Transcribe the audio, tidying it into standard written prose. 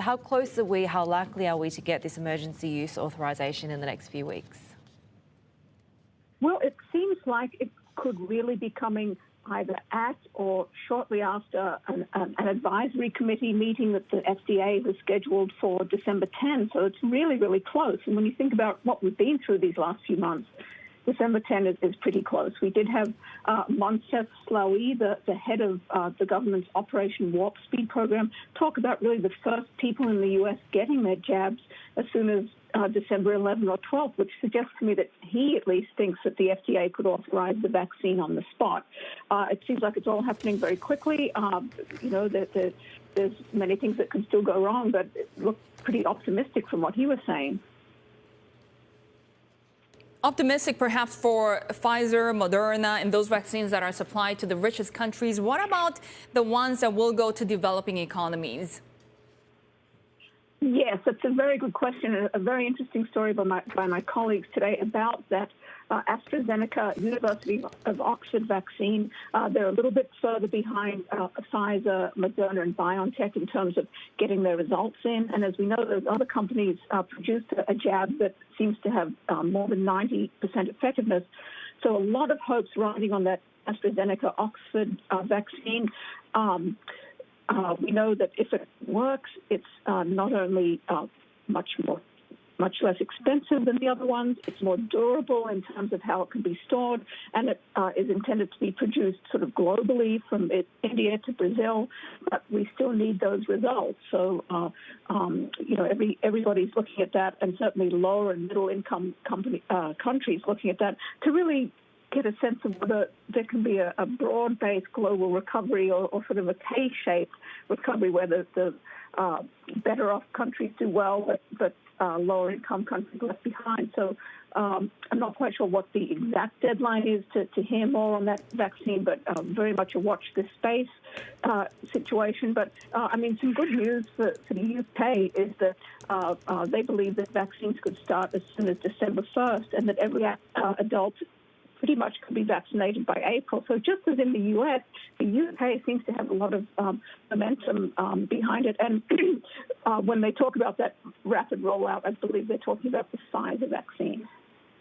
How close are we, how likely are we to get this emergency use authorisation in the next few weeks? Well, it seems like it could really be coming either at or shortly after an advisory committee meeting that the FDA has scheduled for December 10. So it's really, really close. And when you think about what we've been through these last few months, December 10 is pretty close. We did have Moncef Slaoui, the head of the government's Operation Warp Speed program, talk about really the first people in the U.S. getting their jabs as soon as December 11 or 12, which suggests to me that he at least thinks that the FDA could authorize the vaccine on the spot. It seems like it's all happening very quickly. There's many things that can still go wrong, but it looked pretty optimistic from what he was saying. Optimistic perhaps for Pfizer, Moderna, and those vaccines that are supplied to the richest countries. What about the ones that will go to developing economies? Yes, that's a very good question. A very interesting story by my colleagues today about that AstraZeneca University of Oxford vaccine. They're a little bit further behind Pfizer, Moderna, and BioNTech in terms of getting their results in. And as we know, those other companies produced a jab that seems to have more than 90% effectiveness. So a lot of hopes riding on that AstraZeneca Oxford vaccine. We know that if it works, it's not only much less expensive than the other ones, it's more durable in terms of how it can be stored, and it is intended to be produced sort of globally from India to Brazil, but we still need those results. So, everybody's looking at that, and certainly lower and middle income countries looking at that to really get a sense of whether there can be a broad-based global recovery or sort of a K-shaped recovery where the better-off countries do well, but lower-income countries left behind. So I'm not quite sure what the exact deadline is to hear more on that vaccine, but very much a watch this space situation. But, some good news for the UK is that they believe that vaccines could start as soon as December 1st and that every adult pretty much could be vaccinated by April. So just as in the US, the UK seems to have a lot of momentum behind it. And when they talk about that rapid rollout, I believe they're talking about the Pfizer vaccine.